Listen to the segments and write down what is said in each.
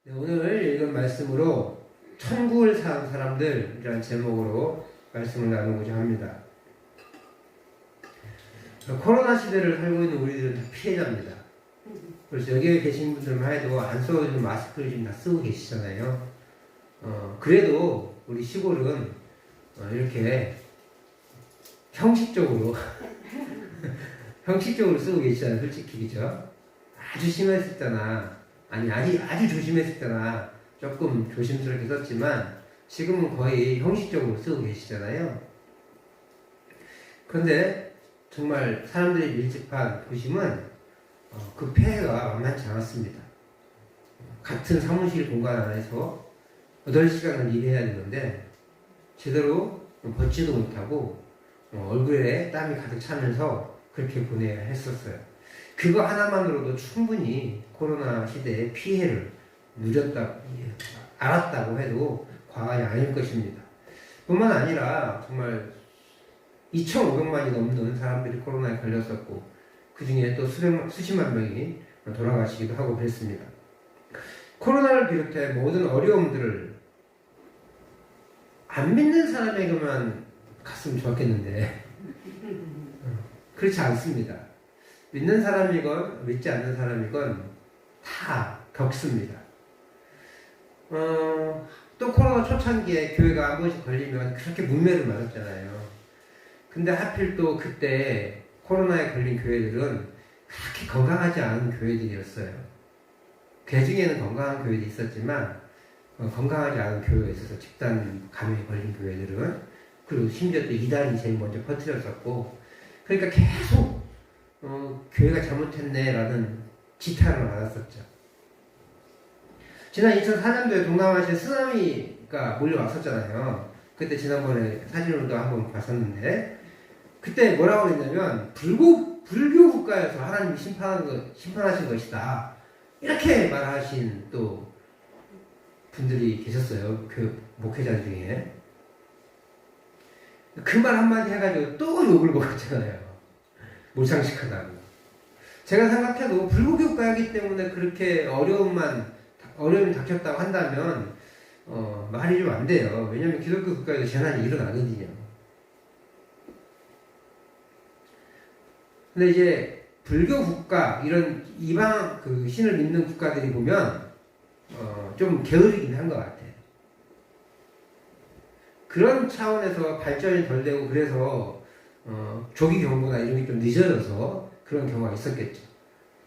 네, 오늘 읽은 말씀으로 천국을 사는 사람들이라는 제목으로 말씀을 나누고자 합니다. 코로나 시대를 살고 있는 우리들은 다 피해자입니다. 그래서 여기에 계신 분들만 해도 안 써도 마스크를 지금 다 쓰고 계시잖아요. 그래도 우리 시골은 이렇게 형식적으로 형식적으로 쓰고 계시잖아요. 솔직히 그죠? 아주 심했을 때나 아주 조심했을 때나 조금 조심스럽게 썼지만 지금은 거의 형식적으로 쓰고 계시잖아요. 그런데 정말 사람들이 밀집한 도심은 그 폐해가 만만치 않았습니다. 같은 사무실 공간 안에서 8시간을 일해야 되는데 제대로 벗지도 못하고 얼굴에 땀이 가득 차면서 그렇게 보내야 했었어요. 그거 하나만으로도 충분히 코로나 시대의 피해를 알았다고 해도 과언이 아닐 것입니다. 뿐만 아니라 정말 2,500만이 넘는 사람들이 코로나에 걸렸었고 그 중에 또 수십만 명이 돌아가시기도 하고 그랬습니다. 코로나를 비롯해 모든 어려움들을 안 믿는 사람에게만 갔으면 좋았겠는데 그렇지 않습니다. 믿는 사람이건 믿지 않는 사람이건 다 겪습니다. 또 코로나 초창기에 교회가 한 번씩 걸리면 그렇게 문매를 맞았잖아요. 근데 하필 또 그때 코로나에 걸린 교회들은 그렇게 건강하지 않은 교회들이었어요. 그 중에는 건강한 교회도 있었지만 건강하지 않은 교회에 있어서 집단 감염이 걸린 교회들은 그리고 심지어 또 이단이 제일 먼저 퍼뜨렸었고 그러니까 계속 교회가 잘못했네라는 지탄을 받았었죠. 지난 2004년도에 동남아시아 쓰나미가 몰려왔었잖아요. 그때 지난번에 사진으로도 한번 봤었는데 그때 뭐라고 했냐면 불교 국가에서 하나님이 심판하신 것이다. 이렇게 말하신 또 분들이 계셨어요. 그 목회자 중에. 그 말 한마디 해가지고 또 욕을 먹었잖아요. 몰상식하다고. 제가 생각해도 불교 국가이기 때문에 그렇게 어려움이 닥쳤다고 한다면 말이 좀 안 돼요. 왜냐하면 기독교 국가에도 재난이 일어나거든요. 근데 이제 불교 국가 이런 이방 신을 믿는 국가들이 보면 좀 게으르긴 한 것 같아요. 그런 차원에서 발전이 덜 되고 그래서 조기 경보나 이런 게 좀 늦어져서 그런 경우가 있었겠죠.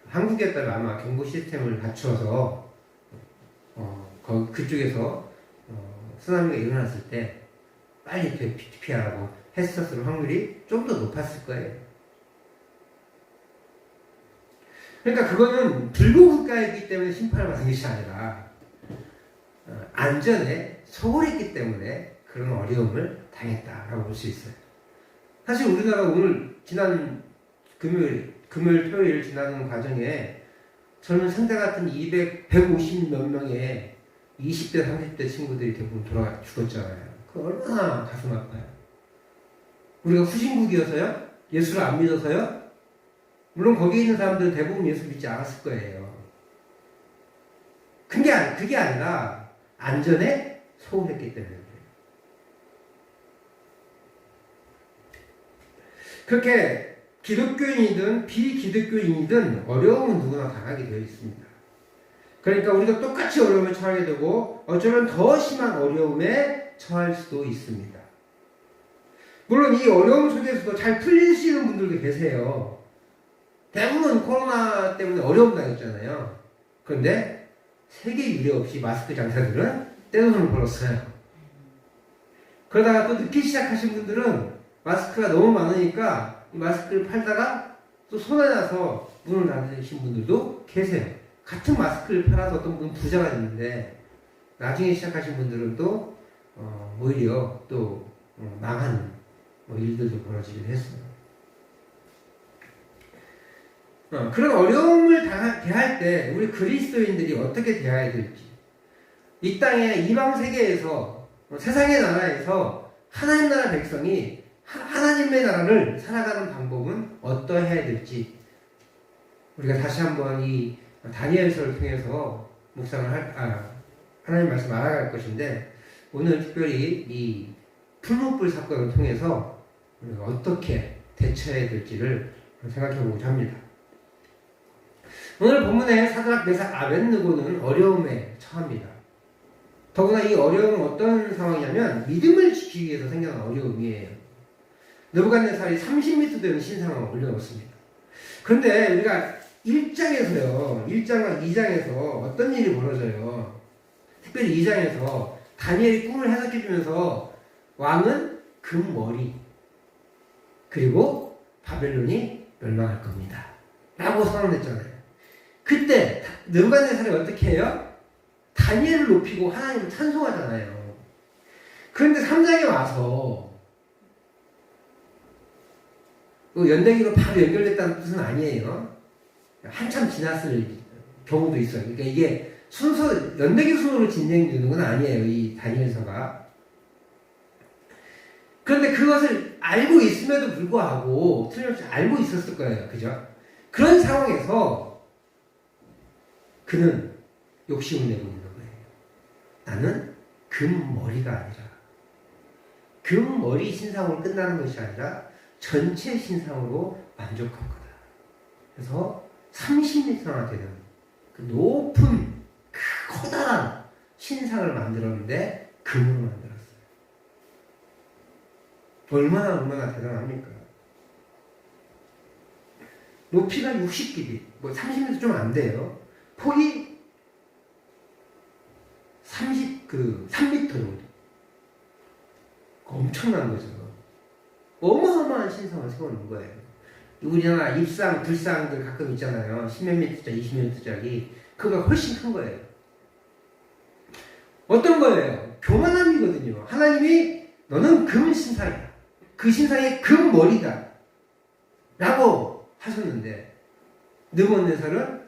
한국에 따라 아마 경보 시스템을 갖춰서 그쪽에서 쓰나미가 일어났을 때 빨리 피하라고 했었을 확률이 좀 더 높았을 거예요. 그러니까 그거는 불교 국가이기 때문에 심판을 받은 것이 아니라 안전에 소홀했기 때문에 그런 어려움을 당했다라고 볼 수 있어요. 사실 우리나라 오늘 지난 금요일, 토요일 지나는 과정에 저는 상대 같은 150 몇 명의 20대, 30대 친구들이 대부분 죽었잖아요. 그 얼마나 가슴 아파요. 우리가 후진국이어서요? 예수를 안 믿어서요? 물론 거기에 있는 사람들은 대부분 예수 믿지 않았을 거예요. 그게 아니라 안전에 소홀했기 때문에 그래요. 그렇게 기독교인이든 비기독교인이든 어려움은 누구나 당하게 되어 있습니다. 그러니까 우리가 똑같이 어려움에 처하게 되고 어쩌면 더 심한 어려움에 처할 수도 있습니다. 물론 이 어려움 속에서도 잘 풀리시는 분들도 계세요. 대부분 코로나 때문에 어려움 당했잖아요. 그런데 세계 유례 없이 마스크 장사들은 떼돈을 벌었어요. 그러다가 또 늦게 시작하신 분들은 마스크가 너무 많으니까 이 마스크를 팔다가 또 손해나서 문을 닫으신 분들도 계세요. 같은 마스크를 팔아서 어떤 분은 부자가 됐는데 나중에 시작하신 분들은 또 오히려 또 망하는 일들도 벌어지긴 했어요. 그런 어려움을 대할 때 우리 그리스도인들이 어떻게 대해야 될지 이 땅의 이방 세계에서 세상의 나라에서 하나님 나라 백성이 하나님의 나라를 살아가는 방법은 어떠해야 될지 우리가 다시 한번 이 다니엘서를 통해서 묵상을 하나님 말씀 알아갈 것인데 오늘 특별히 이 풀무불 사건을 통해서 우리가 어떻게 대처해야 될지를 생각해 보고자 합니다. 오늘 본문의 사드락, 메삭, 아벳느고는 어려움에 처합니다. 더구나 이 어려움은 어떤 상황이냐면 믿음을 지키기 위해서 생겨난 어려움이에요. 느부갓네살이 30m 되는 신상을 올려놓습니다. 그런데 우리가 1장에서요, 1장과 2장에서 어떤 일이 벌어져요. 특별히 2장에서 다니엘이 꿈을 해석해주면서 왕은 금머리 그리고 바벨론이 멸망할 겁니다 라고 선언했잖아요. 그때 느부갓네살이 어떻게 해요? 다니엘을 높이고 하나님을 찬송하잖아요. 그런데 3장에 와서 연대기로 바로 연결됐다는 뜻은 아니에요. 한참 지났을 경우도 있어요. 그러니까 이게 연대기 순으로 진행되는 건 아니에요. 이 다니엘서가. 그런데 그것을 알고 있음에도 불구하고 틀림없이 알고 있었을 거예요. 그죠? 그런 상황에서 그는 욕심을 내고 있는 거예요. 나는 금머리가 아니라 금머리 신상으로 끝나는 것이 아니라 전체 신상으로 만족할 거다. 그래서 30m나 되는 그 높은 커다란 신상을 만들었는데 금으로 만들었어요. 얼마나 대단합니까? 높이가 60길이, 30m 좀 안 돼요. 폭이 3m 정도. 엄청난 거죠. 어마어마한 신상을 세워놓은 거예요. 우리나라 입상, 불상들 가끔 있잖아요. 10몇 미터짜리, 20미터짜리. 그거가 훨씬 큰 거예요. 어떤 거예요? 교만함이거든요. 하나님이 너는 금 신상이다. 그 신상이 금 머리다. 라고 하셨는데 느부갓네살은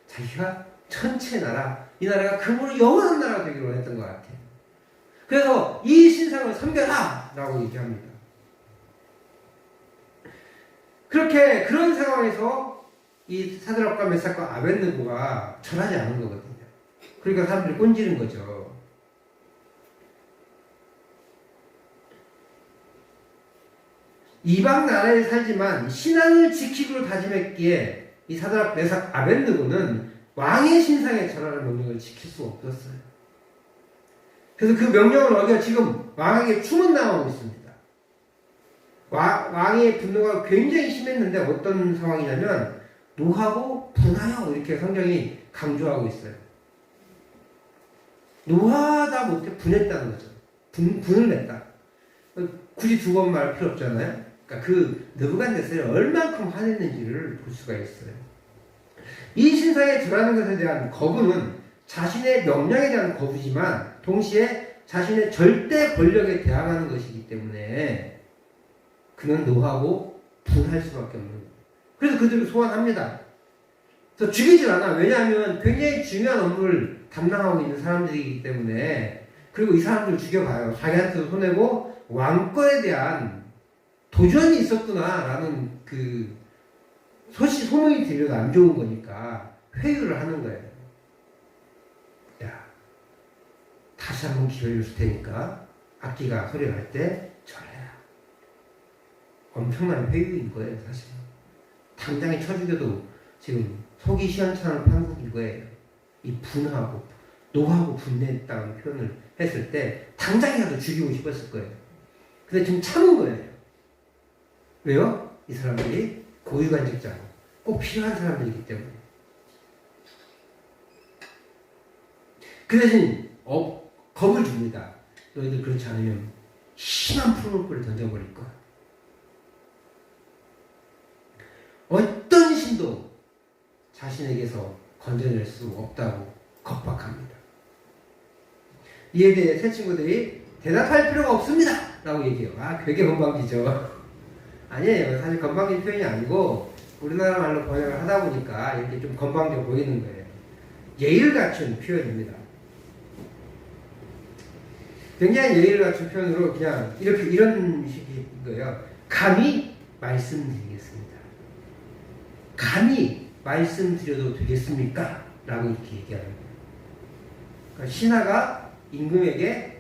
자기가 천체 나라, 이 나라가 금으로 영원한 나라가 되기로 했던 것 같아요. 그래서 이 신상을 섬겨라! 라고 얘기합니다. 그런 상황에서 이 사드락과 메삭과 아벳느고가 절하지 않은 거거든요. 그러니까 사람들이 꼰지른 거죠. 이방 나라에 살지만 신앙을 지키기로 다짐했기에 이 사드락, 메삭, 아벳느고는 왕의 신상에 절하는 명령을 지킬 수 없었어요. 그래서 그 명령을 어겨 지금 왕에게 추문당하고 있습니다. 왕의 분노가 굉장히 심했는데 어떤 상황이냐면 노하고 분하여 이렇게 성경이 강조하고 있어요. 노하다 못해 분했다는 거죠. 분을 냈다. 굳이 두 번 말 필요 없잖아요. 그러니까 그 느부갓네살이 얼만큼 화냈는지를 볼 수가 있어요. 이 신상에 절하는 것에 대한 거부는 자신의 명령에 대한 거부지만 동시에 자신의 절대 권력에 대항하는 것이기 때문에 그는 노하고 분할 수밖에 없는 거예요. 그래서 그들을 소환합니다. 그래서 죽이질 않아. 왜냐하면 굉장히 중요한 업무를 담당하고 있는 사람들이기 때문에. 그리고 이 사람들을 죽여봐요. 자기한테도 손해고 왕권에 대한 도전이 있었구나라는 그 소문이 들려도 안 좋은 거니까 회유를 하는 거예요. 야, 다시 한번 기회를 줄 테니까 악기가 소리 날 때 절해라. 엄청난 회유인 거예요, 사실. 당장에 쳐 죽여도 지금 속이 시원찮은 판국인 거예요. 이 분하고 노하고 분냈다는 표현을 했을 때 당장이라도 죽이고 싶었을 거예요. 근데 지금 참은 거예요. 왜요? 이 사람들이 고위관직자고 꼭 필요한 사람들이기 때문에. 그 대신 겁을 줍니다. 너희들 그렇지 않으면 심한 풀물불을 던져버릴 거야. 어떤 신도 자신에게서 건져낼 수 없다고 겁박합니다. 이에 대해 새 친구들이 대답할 필요가 없습니다! 라고 얘기해요. 되게 건방지죠. 아니에요. 사실 건방진 표현이 아니고 우리나라 말로 번역을 하다 보니까 이렇게 좀 건방져 보이는 거예요. 예의를 갖춘 표현입니다. 굉장히 예의를 갖춘 표현으로 그냥 이런 식인 거예요. 감히 말씀드리겠습니다. 감히 말씀드려도 되겠습니까? 라고 이렇게 얘기하는 거예요. 그러니까 신하가 임금에게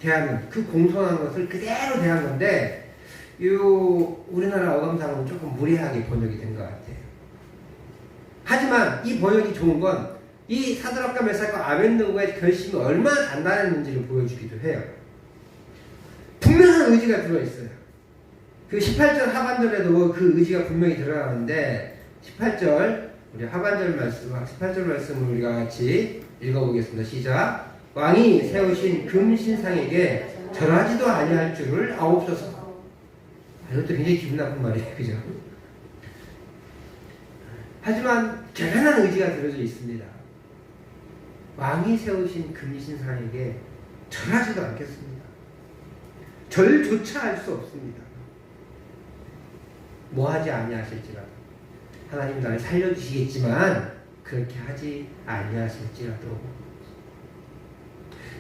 대하는 그 공손한 것을 그대로 대한 건데 우리나라 어감상으로 조금 무례하게 번역이 된 것 같아요. 하지만 이 번역이 좋은 건 이 사드락과 메삭과 아벤느고의 결심이 얼마나 단단했는지를 보여주기도 해요. 분명한 의지가 들어있어요. 그 18절 하반절에도 그 의지가 분명히 들어가는데 18절 우리 하반절 말씀, 18절 말씀을 우리가 같이 읽어보겠습니다. 시작. 왕이 세우신 금신상에게 절하지도 아니할 줄을 아옵소서. 이것도 굉장히 기분 나쁜 말이에요. 그죠? 하지만 결연한 의지가 들어져 있습니다. 왕이 세우신 금신상에게 절하지도 않겠습니다. 절조차 할 수 없습니다. 뭐하지 아니하실지라도 하나님 나를 살려주시겠지만 그렇게 하지 아니하실지라도.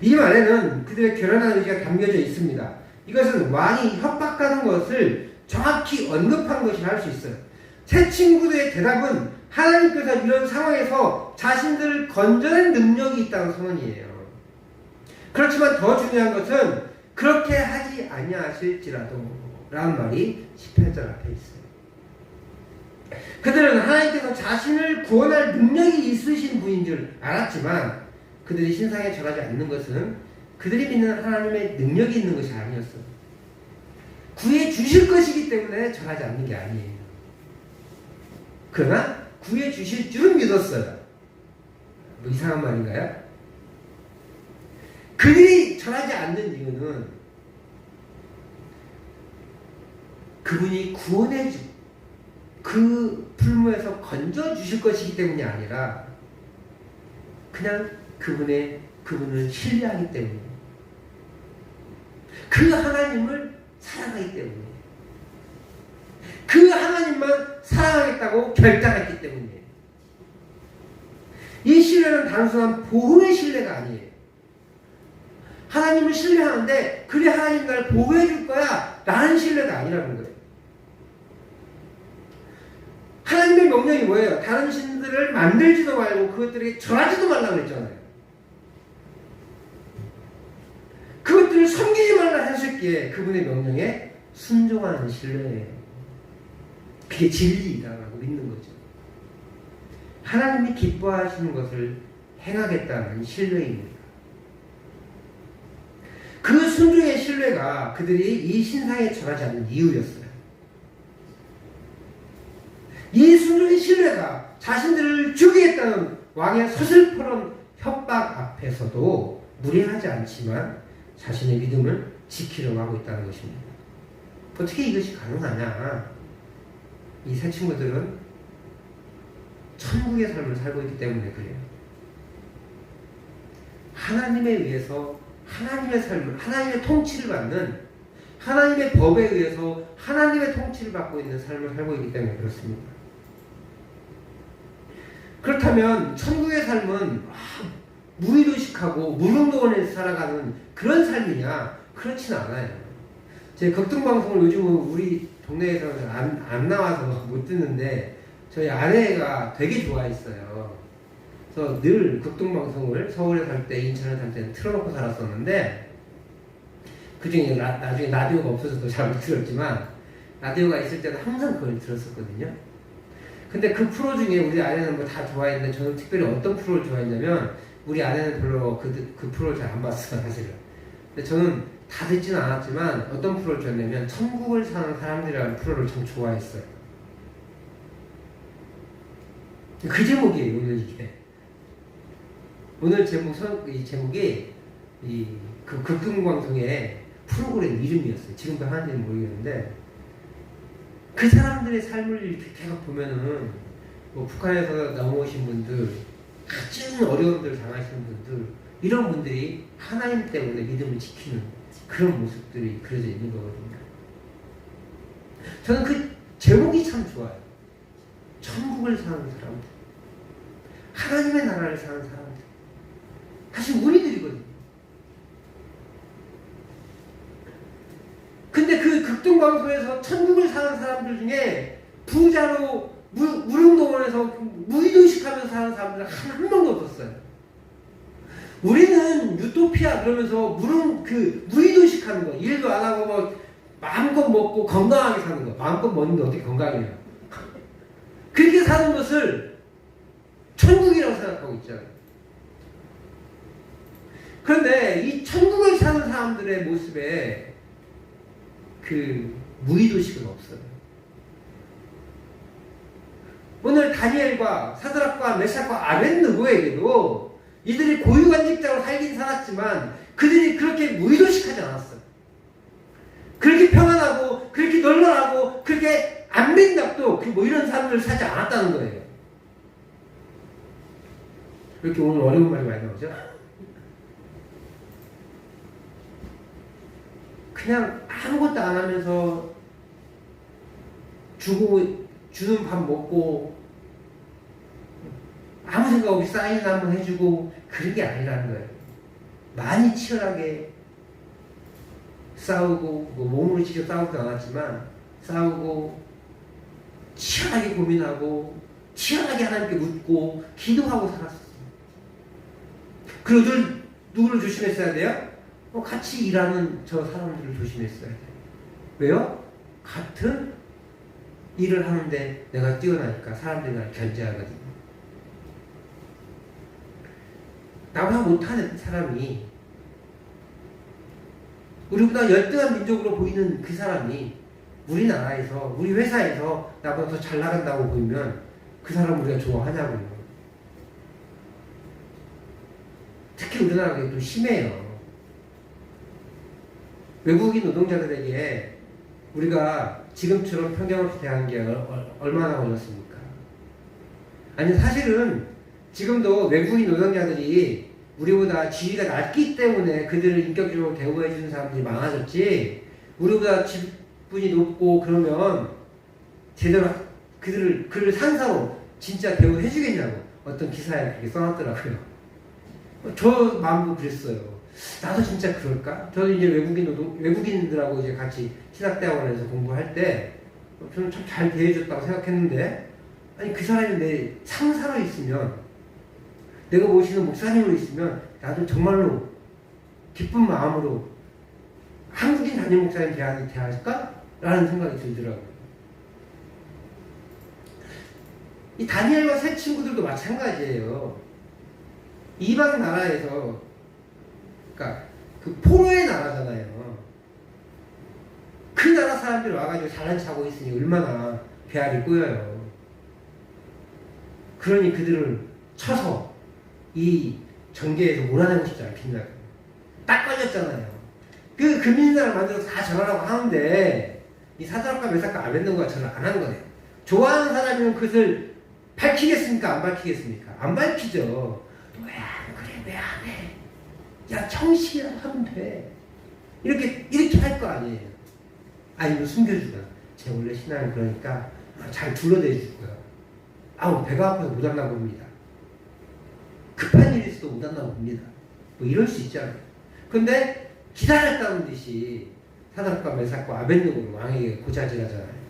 이 말에는 그들의 결연한 의지가 담겨져 있습니다. 이것은 왕이 협박하는 것을 정확히 언급한 것이라 할 수 있어요. 세 친구들의 대답은 하나님께서 이런 상황에서 자신들을 건져낸 능력이 있다는 선언이에요. 그렇지만 더 중요한 것은 그렇게 하지 아니하실지라도 라는 말이 18절 앞에 있어요. 그들은 하나님께서 자신을 구원할 능력이 있으신 분인 줄 알았지만 그들이 신상에 절하지 않는 것은 그들이 믿는 하나님의 능력이 있는 것이 아니었어요. 구해 주실 것이기 때문에 절하지 않는 게 아니에요. 그러나 구해 주실 줄은 믿었어요. 뭐 이상한 말인가요? 그들이 절하지 않는 이유는 그분이 구원해 그 풀무에서 건져 주실 것이기 때문이 아니라 그냥 그분을 신뢰하기 때문에, 그 하나님을 사랑하기 때문에, 그 하나님만 사랑하겠다고 결단했기 때문이에요. 이 신뢰는 단순한 보호의 신뢰가 아니에요. 하나님을 신뢰하는데 그래 하나님 날 보호해 줄 거야 라는 신뢰가 아니라는 거예요. 하나님의 명령이 뭐예요? 다른 신들을 만들지도 말고 그것들에게 절하지도 말라고 그랬잖아요. 그것들을 섬기지 말라 했을기에 그분의 명령에 순종하는 신뢰예요. 그게 진리이다라고 믿는 거죠. 하나님이 기뻐하시는 것을 행하겠다는 신뢰입니다. 그 순종의 신뢰가 그들이 이 신상에 절하지 않는 이유였어요. 이 순종의 신뢰가 자신들을 죽이겠다는 왕의 서슬퍼런 협박 앞에서도 무례하지 않지만 자신의 믿음을 지키려고 하고 있다는 것입니다. 어떻게 이것이 가능하냐? 이 세 친구들은 천국의 삶을 살고 있기 때문에 그래요. 하나님에 의해서 하나님의 삶을, 하나님의 통치를 받는, 하나님의 법에 의해서 하나님의 통치를 받고 있는 삶을 살고 있기 때문에 그렇습니다. 그렇다면 천국의 삶은 무의도식하고 무릉도원에서 살아가는 그런 삶이냐? 그렇진 않아요. 제 극동방송을 요즘은 우리 동네에서는 안 나와서 못 듣는데 저희 아내가 되게 좋아했어요. 그래서 늘 극동방송을 서울에 살 때, 인천에 살 때는 틀어놓고 살았었는데 그중에 나중에 라디오가 없어져서 잘 못 들었지만 라디오가 있을 때는 항상 그걸 들었었거든요. 근데 그 프로 중에 우리 아내는 뭐 다 좋아했는데 저는 특별히 어떤 프로를 좋아했냐면 우리 아내는 별로 그 프로를 잘 안 봤어요, 사실은. 근데 저는 다 듣지는 않았지만 어떤 프로를 좋아했냐면 천국을 사는 사람들이라는 프로를 참 좋아했어요. 그 제목이에요, 오늘 이게. 오늘 이 제목이 그 극동방송의 프로그램 이름이었어요. 지금도 하는지는 모르겠는데 그 사람들의 삶을 이렇게 계속 보면은 뭐 북한에서 넘어오신 분들, 가장 어려움들 당하시는 분들, 이런 분들이 하나님 때문에 믿음을 지키는 그런 모습들이 그려져 있는 거거든요. 저는 그 제목이 참 좋아요. 천국을 사는 사람들, 하나님의 나라를 사는 사람들, 사실 우리들이거든요. 근데 그 극동방송에서 천국을 사는 사람들 중에 부자로 무릉도원에서 무의도식하면서 사는 사람들은 한 명도 없었어요. 우리는 유토피아 그러면서 무의도식 하는 거, 일도 안 하고 마음껏 먹고 건강하게 사는 거. 마음껏 먹는데 어떻게 건강해요? 그렇게 사는 것을 천국이라고 생각하고 있잖아요. 그런데 이 천국을 사는 사람들의 모습에 무의도식은 없어요. 오늘 다니엘과 사드락과 메삭과 아벳느고에게도 이들이 고유관직자로 살긴 살았지만 그들이 그렇게 무의도식하지 않았어요. 그렇게 평안하고 그렇게 널널하고 그렇게 안빈답도 이런 삶을 살지 않았다는 거예요. 이렇게 오늘 어려운 말이 많이 나오죠? 그냥 아무것도 안 하면서 주는 밥 먹고 아무 생각 없이 사인 한번 해주고 그런 게 아니라는 거예요. 많이 치열하게 싸우고 몸으로 직접 싸우지도 않았지만 싸우고 치열하게 고민하고 치열하게 하나님께 묻고 기도하고 살았어요. 그리고 늘 누구를 조심했어야 돼요? 같이 일하는 저 사람들을 조심했어야 돼요. 왜요? 같은 일을 하는데 내가 뛰어나니까 사람들이 나를 견제하거든요. 나보다 못하는 사람이 우리보다 열등한 민족으로 보이는 그 사람이 우리나라에서 우리 회사에서 나보다 더 잘 나간다고 보이면 그 사람 우리가 좋아하냐고요. 특히 우리나라가 좀 심해요. 외국인 노동자들에게 우리가 지금처럼 편견 없이 대하는 게 얼마나 걸렸습니까? 아니 사실은 지금도 외국인 노동자들이 우리보다 지위가 낮기 때문에 그들을 인격적으로 대우해 주는 사람들이 많아졌지, 우리보다 직분이 높고 그러면 제대로 그를 상사로 진짜 대우해 주겠냐고 어떤 기사에 그렇게 써놨더라고요. 저 마음도 그랬어요. 나도 진짜 그럴까? 저도 이제 외국인들하고 이제 같이 신학대학원에서 공부할 때 저는 참 잘 대해줬다고 생각했는데, 아니 그 사람이 내 상사로 있으면, 내가 모시는 목사님으로 있으면 나도 정말로 기쁜 마음으로 한국인 담임 목사님 대할까? 라는 생각이 들더라고요. 이 다니엘과 세 친구들도 마찬가지예요. 이방 나라에서, 그러니까 포로의 나라잖아요. 그 나라 사람들이 와가지고 잘난 척하고 있으니 얼마나 배알이 꼬여요. 그러니 그들을 쳐서 이 전개에서 몰아내고 싶지 않겠냐고. 딱 걸렸잖아요. 그 금인나라를 만들어서 다 전하라고 하는데 이 사드락과 메삭과 아벳느고가 전을 안 한 거예요. 좋아하는 사람이면 그것을 밝히겠습니까? 안 밝히겠습니까? 안 밝히죠. 왜 안 그래? 왜 안 해? 야, 청식이라도 하면 돼. 이렇게 할 거 아니에요. 아니면 숨겨주거나. 제 원래 신앙은 그러니까 잘 둘러대 줄 거야. 아우, 배가 아파서 못 왔나 봅니다. 급한 일이 있어도 못 왔나 봅니다. 이럴 수 있잖아요. 근데 기다렸다는 듯이 사드락과 메삭과 아벳느고는 왕에게 고자질하잖아요.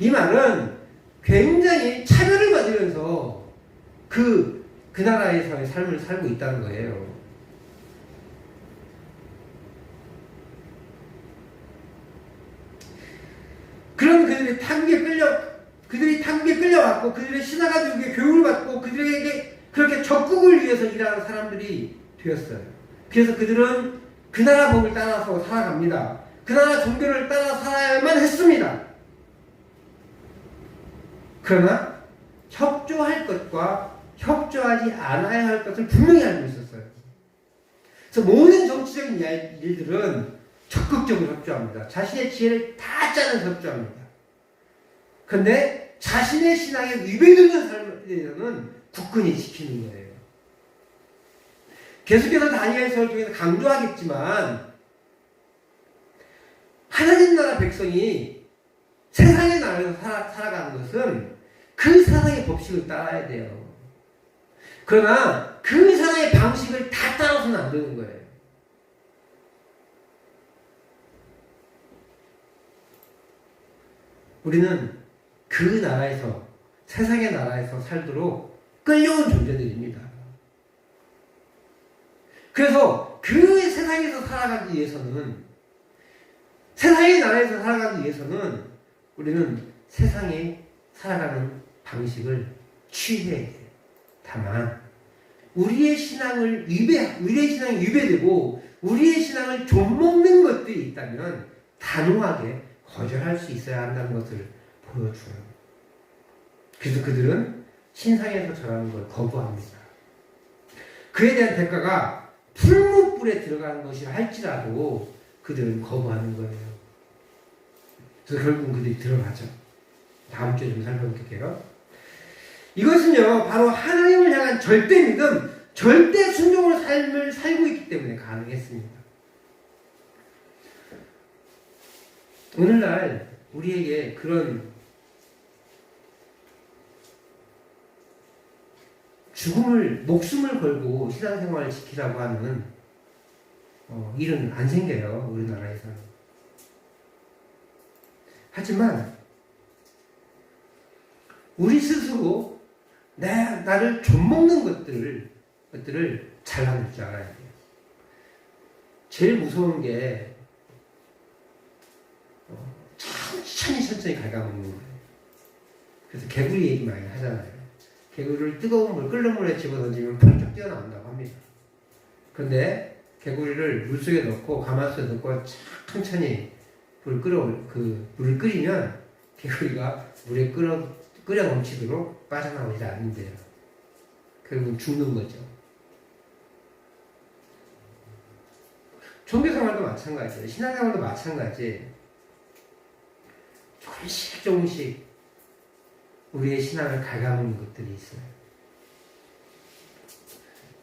이 말은 굉장히 차별을 받으면서 그 나라에서의 삶을 살고 있다는 거예요. 그럼 그들이 탕국에 끌려왔고 그들의 신하가족에게 교육을 받고 그들에게 그렇게 적국을 위해서 일하는 사람들이 되었어요. 그래서 그들은 그 나라 법을 따라서 살아갑니다. 그 나라 종교를 따라 살아야만 했습니다. 그러나 협조할 것과 협조하지 않아야 할 것을 분명히 알고 있었어요. 그래서 모든 정치적인 일들은 적극적으로 협조합니다. 자신의 지혜를 다 짜내서 협조합니다. 그런데 자신의 신앙에 위배되는 삶에 대해서는 굳건히 지키는 거예요. 계속해서 다니엘서를 통해서 강조하겠지만 하나님 나라 백성이 세상의 나라에서 살아가는 것은 그 세상의 법칙을 따라야 돼요. 그러나 그 세상의 방식을 다 따라서는 안 되는 거예요. 우리는 그 나라에서, 세상의 나라에서 살도록 끌려온 존재들입니다. 그래서 그 세상에서 살아가기 위해서는, 세상의 나라에서 살아가기 위해서는 우리는 세상에 살아가는 방식을 취해야 돼요. 다만 우리의 신앙이 위배되고 우리의 신앙을 좀먹는 것들이 있다면 단호하게 거절할 수 있어야 한다는 것을 보여줘요. 그래서 그들은 신상에서 절하는 걸 거부합니다. 그에 대한 대가가 풀무불에 들어가는 것이라 할지라도 그들은 거부하는 거예요. 그래서 결국 그들이 들어가죠. 다음 주에 좀 살펴볼게요. 이것은요, 바로 하나님을 향한 절대 믿음, 절대 순종의 삶을 살고 있기 때문에 가능했습니다. 오늘날 우리에게 그런 목숨을 걸고 신앙생활을 지키라고 하는 일은 안 생겨요, 우리나라에서는. 하지만 우리 스스로 나를 좀먹는 것들을 잘라낼 줄 알아야 돼요. 제일 무서운 게 천천히 갉아먹는 거예요. 그래서 개구리 얘기 많이 하잖아요. 개구리를 뜨거운 물, 끓는 물에 집어던지면 펄쩍 뛰어나온다고 합니다. 그런데 개구리를 물속에 넣고 가마솥에 넣고 천천히 물을 끓이면 개구리가 물에 끓여 넘치도록 빠져나오지 않는데요. 결국은 죽는 거죠. 종교생활도 마찬가지예요. 신앙생활도 마찬가지예요. 조금씩 우리의 신앙을 갉아먹는 것들이 있어요.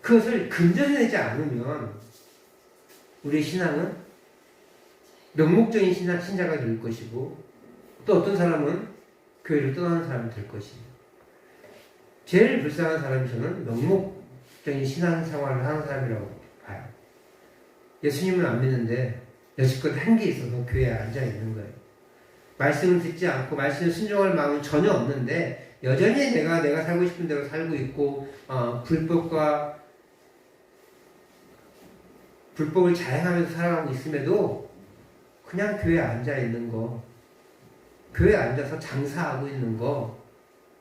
그것을 건져내지 않으면 우리의 신앙은 명목적인 신자가 될 것이고, 또 어떤 사람은 교회를 떠나는 사람이 될 것입니다. 제일 불쌍한 사람이 저는 명목적인 신앙생활을 하는 사람이라고 봐요. 예수님은 안 믿는데 여지껏 한 게 있어서 교회에 앉아있는 거예요. 말씀을 듣지 않고 말씀을 순종할 마음은 전혀 없는데 여전히 내가 살고 싶은 대로 살고 있고 불법을 자행하면서 살아가고 있음에도 그냥 교회에 앉아있는 거, 교회에 앉아서 장사하고 있는 거,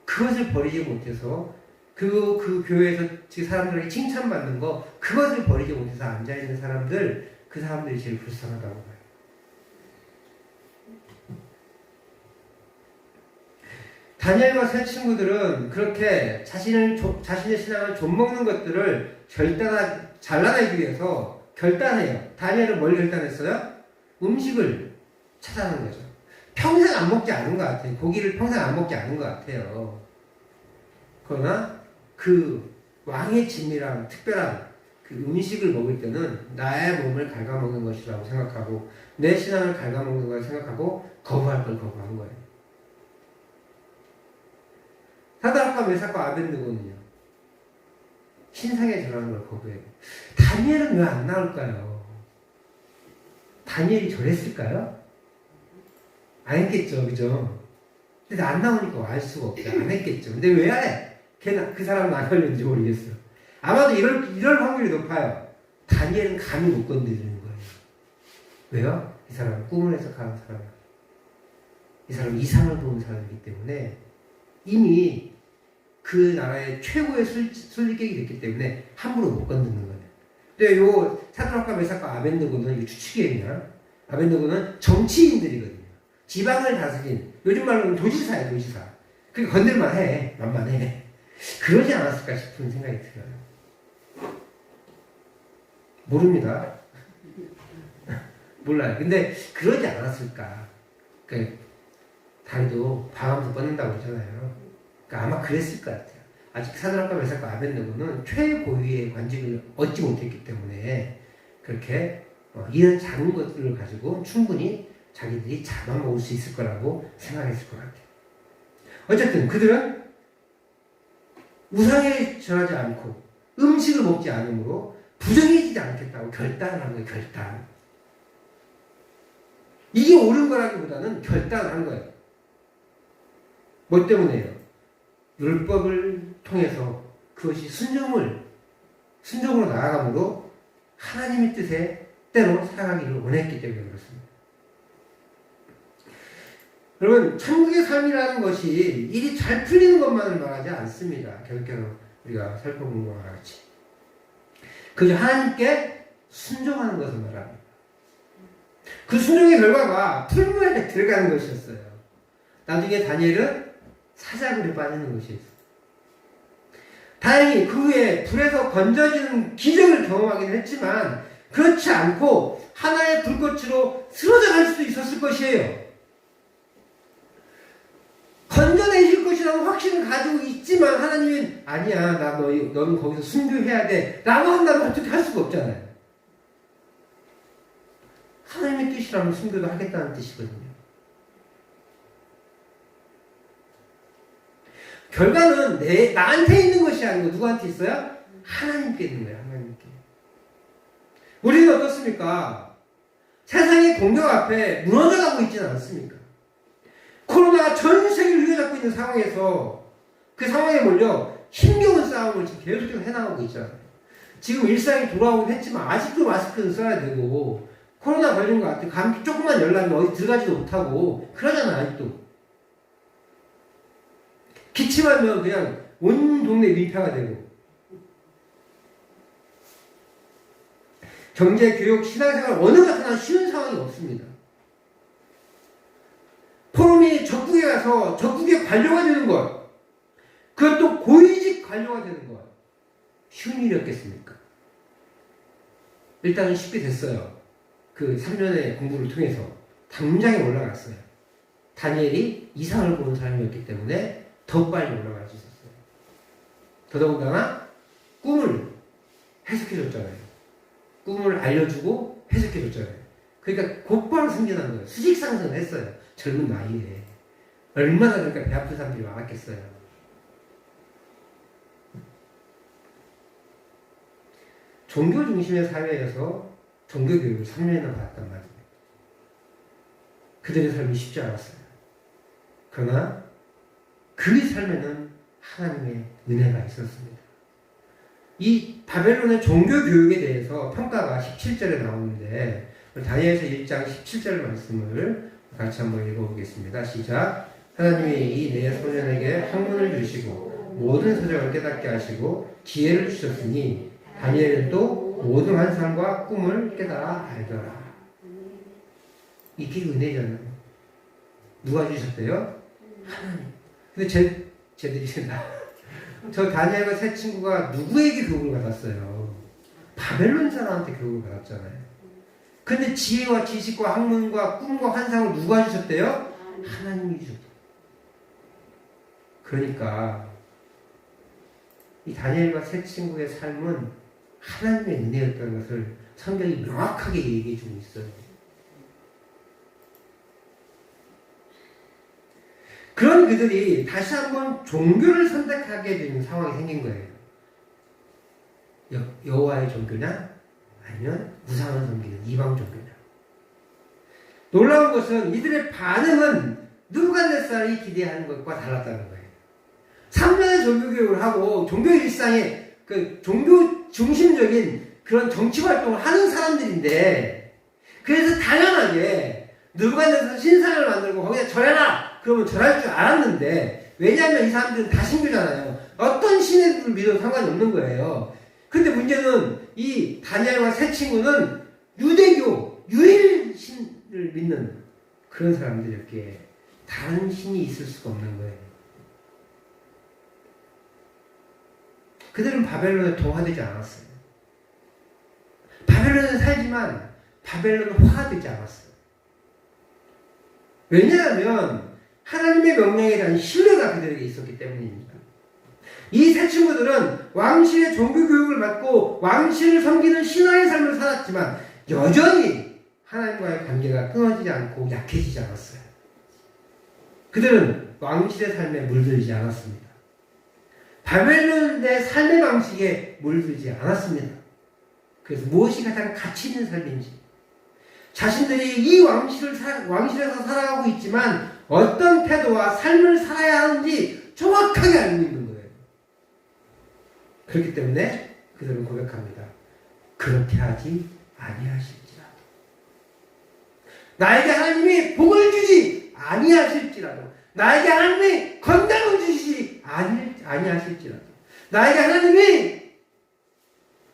그것을 버리지 못해서 그 교회에서 사람들에게 칭찬받는 거, 그것을 버리지 못해서 앉아있는 사람들, 그 사람들이 제일 불쌍하다고 봐요. 다니엘과 세 친구들은 그렇게 자신의 신앙을 좀먹는 것들을 잘라내기 위해서 결단해요. 다니엘은 뭘 결단했어요? 음식을 차단하는 거죠. 평생 안 먹지 않은 것 같아요. 고기를 평생 안 먹지 않은 것 같아요. 그러나 그 왕의 진미랑 특별한 그 음식을 먹을 때는 나의 몸을 갉아먹는 것이라고 생각하고 내 신앙을 갉아먹는 걸 생각하고 거부할 걸 거부한 거예요. 사드락과 메삭과 아벳느고는요, 신상에 절하는 걸 거부해요. 다니엘은 왜 안 나올까요? 다니엘이 저랬을까요? 안 했겠죠, 그죠? 근데 안 나오니까 알 수가 없죠. 안 했겠죠. 근데 왜 안 해? 그 사람은 안 걸렸는지 모르겠어요. 아마도 이럴 확률이 높아요. 다니엘은 감히 못 건드리는 거예요. 왜요? 이 사람은 꿈을 해석하는 사람이에요. 이 사람은 이상을 보는 사람이기 때문에 이미 그 나라의 최고의 순리객이 됐기 때문에 함부로 못 건드는 거예요. 근데 요 사드락과 메삭과 아벳느고는 이 추측이에요. 아벳느고는 정치인들이거든요. 지방을 다스린, 요즘 말로는 도지사예요, 도지사. 그게 건들만 해, 만만해. 그러지 않았을까 싶은 생각이 들어요. 모릅니다. 몰라요. 근데 그러지 않았을까. 그러니까 다리도 방암도 뻗는다고 그러잖아요. 그러니까 아마 그랬을 것 같아요. 아직 사드락과 메삭과 아벳느고는 최고위의 관직을 얻지 못했기 때문에 그렇게 이런 작은 것들을 가지고 충분히 자기들이 잡아먹을 수 있을 거라고 생각했을 것 같아요. 어쨌든 그들은 우상에 절하지 않고 음식을 먹지 않으므로 부정해지지 않겠다고 결단을 한 거예요. 결단. 이게 옳은 거라기보다는 결단을 한 거예요. 뭐 때문에요? 율법을 통해서 그것이 순종으로 나아감으로 하나님의 뜻에 때로 살아가기를 원했기 때문에 그렇습니다. 여러분, 천국의 삶이라는 것이 일이 잘 풀리는 것만을 말하지 않습니다. 계속해서 우리가 살펴본 것과 같이. 그저 하나님께 순종하는 것을 말합니다. 그 순종의 결과가 풀무에 들어가는 것이었어요. 나중에 다니엘은 사자굴에 빠지는 것이었어요. 다행히 그 후에 불에서 건져지는 기적을 경험하기는 했지만 그렇지 않고 하나의 불꽃으로 쓰러져 갈 수도 있었을 것이에요. 건져내실 것이라는 확신을 가지고 있지만 하나님은 아니야, 너는 거기서 순교해야 돼 라고 한다면 어떻게 할 수가 없잖아요. 하나님의 뜻이라면 순교도 하겠다는 뜻이거든요. 결과는 나한테 있는 것이 아니고 누구한테 있어요? 하나님께 있는 거예요. 하나님께. 우리는 어떻습니까? 세상의 공격 앞에 무너져가고 있지는 않습니까? 코로나가 전 세계를 휘어잡고 있는 상황에서 그 상황에 몰려 힘겨운 싸움을 지금 계속해서 해나가고 있잖아요. 지금 일상이 돌아오긴 했지만 아직도 마스크는 써야 되고 코로나 걸린 것 같아. 감기 조금만 열나면 어디 들어가지도 못하고 그러잖아 아직도. 기침하면 그냥 온 동네 민폐가 되고. 경제, 교육, 신앙생활 어느 것하나 쉬운 상황이 없습니다. 포럼이 적국에 가서 적국의 관료가 되는 것, 그것도 고위직 관료가 되는 것, 쉬운 일이었겠습니까? 일단은 쉽게 됐어요. 그 3년의 공부를 통해서 당장에 올라갔어요. 다니엘이 이상을 보는 사람이었기 때문에 더 빨리 올라갈 수 있었어요. 더더군다나 꿈을 해석해줬잖아요. 꿈을 알려주고 해석해줬잖아요. 그러니까 곧바로 승진한 거예요. 수직 상승을 했어요. 젊은 나이에. 얼마나 그러니까 배 아픈 사람들이 많았겠어요. 종교 중심의 사회에서 종교교육을 3년이나 받았단 말입니다. 그들의 삶이 쉽지 않았어요. 그러나 그 삶에는 하나님의 은혜가 있었습니다. 이 바벨론의 종교교육에 대해서 평가가 17절에 나오는데 다니엘서 1장 17절 말씀을 같이 한번 읽어보겠습니다. 시작. 하나님이 이 네 소년에게 학문을 주시고 모든 서적을 깨닫게 하시고 지혜를 주셨으니 다니엘은 또 모든 환상과 꿈을 깨달아 알더라. 이게 은혜잖아요. 누가 주셨대요? 하나님. 근데 쟤들이 저 다니엘과 세 친구가 누구에게 교육을 받았어요? 바벨론 사람한테 교육을 받았잖아요. 근데 지혜와 지식과 학문과 꿈과 환상을 누가 주셨대요? 하나님이 주셨대요. 그러니까 이 다니엘과 세 친구의 삶은 하나님의 은혜였다는 것을 성경이 명확하게 얘기해 주고 있어요. 그런 그들이 다시 한번 종교를 선택하게 되는 상황이 생긴 거예요. 여호와의 종교냐 아니면 우상을 섬기는 이방 종교냐. 놀라운 것은 이들의 반응은 느부갓네살이 기대하는 것과 달랐다는 거예요. 3년의 종교교육을 하고 종교 일상에 그 종교 중심적인 그런 정치 활동을 하는 사람들인데, 그래서 당연하게 느부갓네살 신상을 만들고 거기다 절해라! 그러면 절할 줄 알았는데, 왜냐하면 이 사람들은 다 신교잖아요. 어떤 신을 믿어도 상관이 없는 거예요. 근데 문제는 이 다니엘과 세 친구는 유대교, 유일신을 믿는 그런 사람들이었기에 다른 신이 있을 수가 없는 거예요. 그들은 바벨론에 동화되지 않았어요. 바벨론에 살지만 바벨론은 화되지 않았어요. 왜냐하면 하나님의 명령에 대한 신뢰가 그들에게 있었기 때문입니다. 이 세 친구들은 왕실의 종교교육을 받고 왕실을 섬기는 신앙의 삶을 살았지만 여전히 하나님과의 관계가 끊어지지 않고 약해지지 않았어요. 그들은 왕실의 삶에 물들지 않았습니다. 바벨론의 삶의 방식에 물들지 않았습니다. 그래서 무엇이 가장 가치 있는 삶인지, 자신들이 이 왕실에서 살아가고 있지만 어떤 태도와 삶을 살아야 하는지 정확하게 알고 있는 거예요. 그렇기 때문에 그들은 고백합니다. 그렇게 하지 아니하실지라도, 나에게 하나님이 복을 주지 아니하실지라도, 나에게 하나님이 건강을 주시지 아니하실지라도, 나에게 하나님이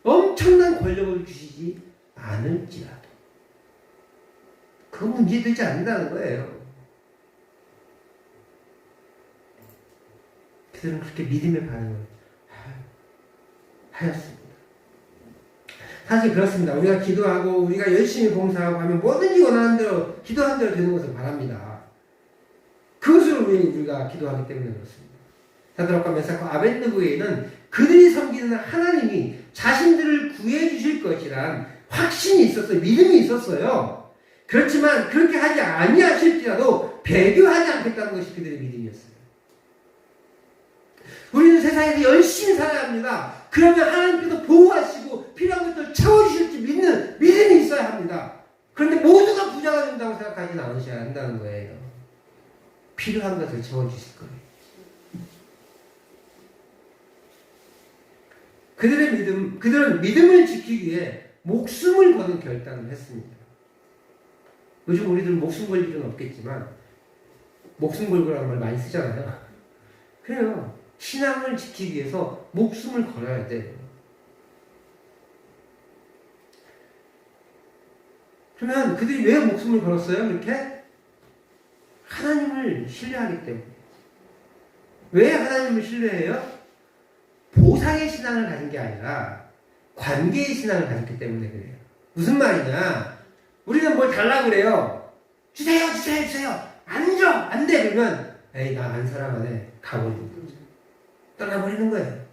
엄청난 권력을 주시지 않을지라도, 그건 문제되지 않는다는 거예요. 그들은 그렇게 믿음의 반응을 하였습니다. 사실 그렇습니다. 우리가 기도하고 우리가 열심히 봉사하고 하면 뭐든지 원하는 대로 기도하는 대로 되는 것을 바랍니다. 그것을 우리가 기도하기 때문에 그렇습니다. 사드락과 메삭과 아벳느고에는 그들이 섬기는 하나님이 자신들을 구해 주실 것이란 확신이 있었어요. 믿음이 있었어요. 그렇지만 그렇게 하지 아니하실지라도 배교하지 않겠다는 것이 그들의 믿음이었어요. 우리는 세상에서 열심히 살아야 합니다. 그러면 하나님께서 보호하시고 필요한 것들을 채워주실지 믿는 믿음이 있어야 합니다. 그런데 모두가 부자가 된다고 생각하지는 않으셔야 한다는 거예요. 필요한 것을 채워주실 거예요. 그들은 믿음을 지키기 위해 목숨을 거는 결단을 했습니다. 요즘 우리들은 목숨 걸 일은 없겠지만 목숨 걸고라는 말 많이 쓰잖아요. 그래요. 신앙을 지키기 위해서 목숨을 걸어야 돼요. 그러면 그들이 왜 목숨을 걸었어요? 그렇게? 하나님을 신뢰하기 때문에. 왜 하나님을 신뢰해요? 보상의 신앙을 가진 게 아니라 관계의 신앙을 가졌기 때문에 그래요. 무슨 말이냐? 우리는 뭘 달라고 그래요. 주세요, 주세요, 주세요. 안 줘, 안 돼. 그러면 에이, 나 안 사랑하네. 가버리는 거죠. 떠나버리는 거예요.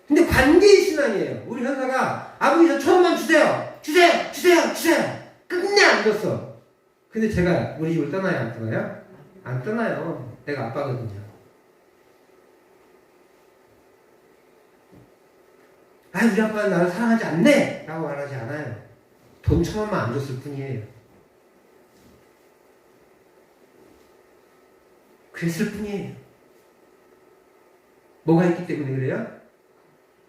근데 관계의 신앙이에요. 우리 현사가 아버지 저 1,000만 주세요. 주세요, 주세요, 주세요. 끝내 안 줬어. 근데 제가 우리 집을 떠나요, 안 떠나요? 안 떠나요. 내가 아빠거든요. 아, 우리 아빠는 나를 사랑하지 않네! 라고 말하지 않아요. 돈 1,000원만 안 줬을 뿐이에요. 그랬을 뿐이에요. 뭐가 있기 때문에 그래요?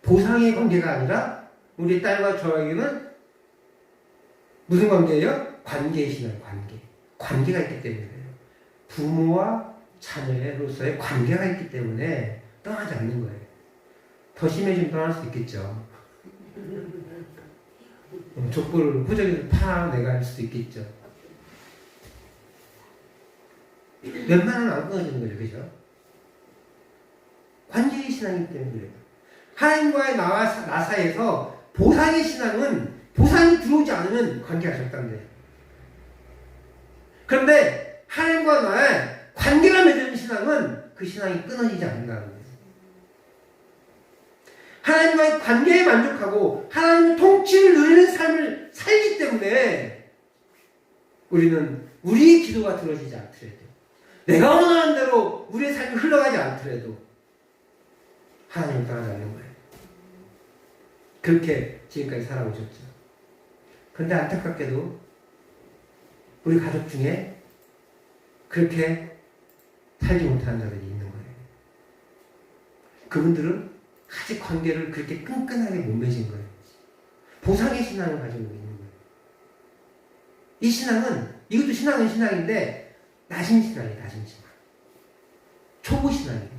보상의 관계가 아니라 우리 딸과 저에게는 무슨 관계예요? 관계의 신앙, 관계. 관계가 있기 때문에 그래요. 부모와 자녀로서의 관계가 있기 때문에 떠나지 않는 거예요. 더 심해지면 떠날 수 있겠죠. 족보를 호적에서 파내가 할 수도 있겠죠. 웬만하면 안 끊어지는 거죠. 그죠? 관계의 신앙이기 때문에 그래요. 하나님과의 나 사이에서 보상의 신앙은 보상이 들어오지 않으면 관계가 적당돼요. 그런데 하나님과 나의 관계가 맺은 신앙은 그 신앙이 끊어지지 않는다는 거예요. 하나님과의 관계에 만족하고 하나님의 통치를 누리는 삶을 살기 때문에 우리는 우리의 기도가 들어지지 않더라도, 내가 원하는 대로 우리의 삶이 흘러가지 않더라도 하나님을 따라가지 않는 거예요. 그렇게 지금까지 살아오셨죠. 그런데 안타깝게도 우리 가족 중에 그렇게 살지 못하는 자들이 있는 거예요. 그분들은 아직 관계를 그렇게 끈끈하게 못 맺은 거예요. 보상의 신앙을 가지고 있는 거예요. 이 신앙은, 이것도 신앙은 신앙인데 낮은 신앙이에요. 낮은 신앙. 초보 신앙이에요.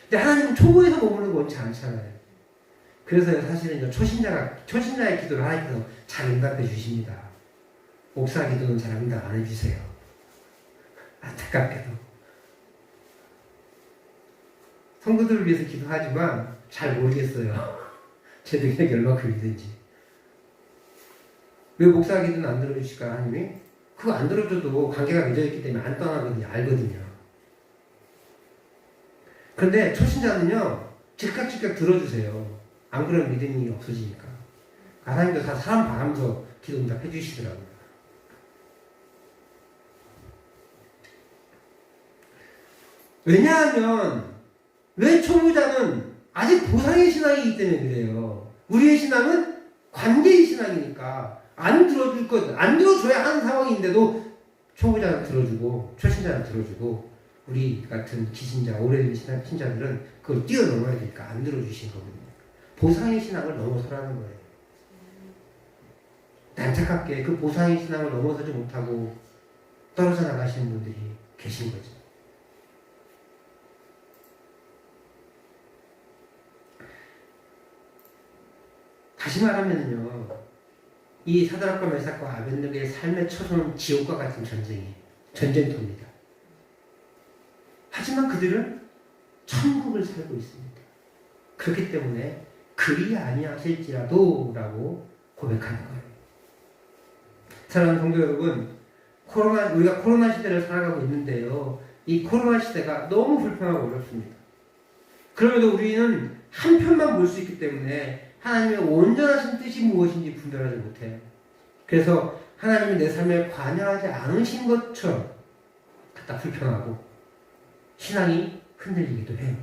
근데 하나님은 초보에서 머무는 거 원치 않잖아요. 그래서 사실은 초신자의 기도를 하나님께서 잘 응답해 주십니다. 목사 기도는 잘 응답 안 해주세요. 안타깝게도. 성도들을 위해서 기도하지만 잘 모르겠어요. 제 능력이 얼마큼 있는지. 왜 목사 기도는 안 들어주실까, 하나님이? 그거 안 들어줘도 관계가 맺어있기 때문에 안 떠나거든요. 알거든요. 그런데 초신자는요, 즉각 들어주세요. 안 그러면 믿음이 없어지니까. 하나님도 다 사람 봐가면서 기도 응답해 주시더라고요. 왜냐하면, 왜 초보자는 아직 보상의 신앙이기 때문에 그래요. 우리의 신앙은 관계의 신앙이니까 안 들어줄 것, 안 들어줘야 하는 상황인데도 초보자는 들어주고 초신자는 들어주고 우리 같은 기신자, 오래된 신자들은 그걸 뛰어넘어야 되니까 안 들어주신 거거든요. 보상의 신앙을 넘어서라는 거예요. 안타깝게 그 보상의 신앙을 넘어서지 못하고 떨어져 나가시는 분들이 계신 거죠. 다시 말하면요, 이 사드락과 메삭과 아벤느고의 삶의 처소는 지옥과 같은 전쟁터입니다. 하지만 그들은 천국을 살고 있습니다. 그렇기 때문에 그리 아니하실지라도 라고 고백하는 거예요. 사랑하는 성도 여러분, 우리가 코로나 시대를 살아가고 있는데요, 이 코로나 시대가 너무 불편하고 어렵습니다. 그럼에도 우리는 한 편만 볼 수 있기 때문에 하나님의 온전하신 뜻이 무엇인지 분별하지 못해요. 그래서 하나님이 내 삶에 관여하지 않으신 것처럼 갖다 불편하고 신앙이 흔들리기도 해요.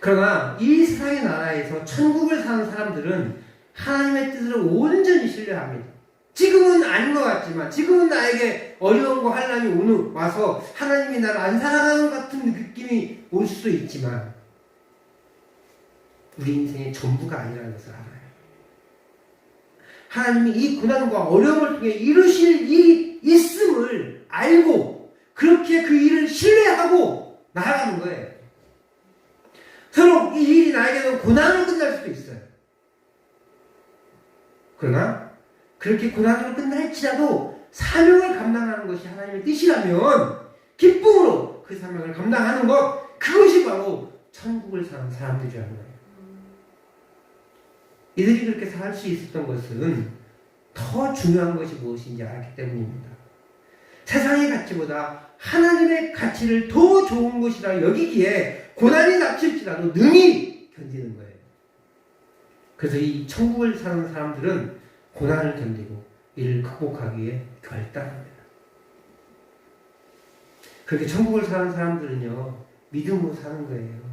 그러나 이 세상의 나라에서 천국을 사는 사람들은 하나님의 뜻을 온전히 신뢰합니다. 지금은 아닌 것 같지만, 지금은 나에게 어려운 거 환난이 와서 하나님이 나를 안 사랑하는 것 같은 느낌이 올 수도 있지만 우리 인생의 전부가 아니라는 것을 알아요. 하나님이 이 고난과 어려움을 통해 이루실 일이 있음을 알고 그렇게 그 일을 신뢰하고 나아가는 거예요. 서로 이 일이 나에게는 고난으로 끝날 수도 있어요. 그러나 그렇게 고난으로 끝날지라도 사명을 감당하는 것이 하나님의 뜻이라면 기쁨으로 그 사명을 감당하는 것, 그것이 바로 천국을 사는 사람들이라는 거예요. 이들이 그렇게 살 수 있었던 것은 더 중요한 것이 무엇인지 알았기 때문입니다. 세상의 가치보다 하나님의 가치를 더 좋은 것이라 여기기에 고난이 닥칠지라도 능히 견디는 거예요. 그래서 이 천국을 사는 사람들은 고난을 견디고 이를 극복하기 위해 결단합니다. 그렇게 천국을 사는 사람들은요, 믿음으로 사는 거예요.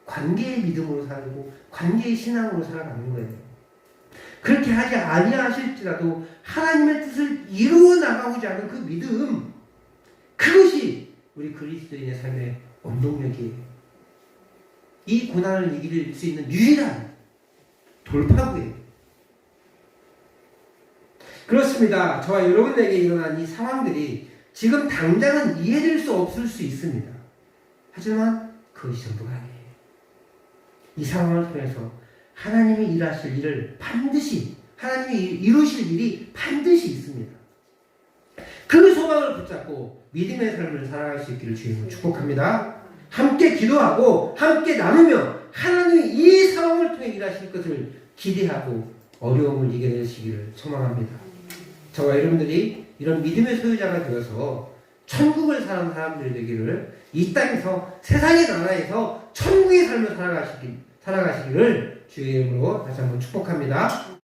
관계의 믿음으로 살고 관계의 신앙으로 살아가는 거예요. 그렇게 하지 아니하실지라도 하나님의 뜻을 이루어 나가고자 하는 그 믿음, 그것이 우리 그리스도인의 삶의 원동력이에요. 이 고난을 이길 수 있는 유일한 돌파구예요. 그렇습니다. 저와 여러분에게 일어난 이 상황들이 지금 당장은 이해될 수 없을 수 있습니다. 하지만 그것이 전부가 아니에요. 이 상황을 통해서 하나님이 일하실 일을 반드시, 하나님이 이루실 일이 반드시 있습니다. 그 소망을 붙잡고 믿음의 삶을 살아갈 수 있기를 주님으로 축복합니다. 함께 기도하고 함께 나누며 하나님이 이 상황을 통해 일하실 것을 기대하고 어려움을 이겨내시기를 소망합니다. 저와 여러분들이 이런 믿음의 소유자가 되어서 천국을 사는 사람들이 되기를, 이 땅에서 세상의 나라에서 천국의 삶을 살아가시기를 주의 이름으로 다시 한번 축복합니다.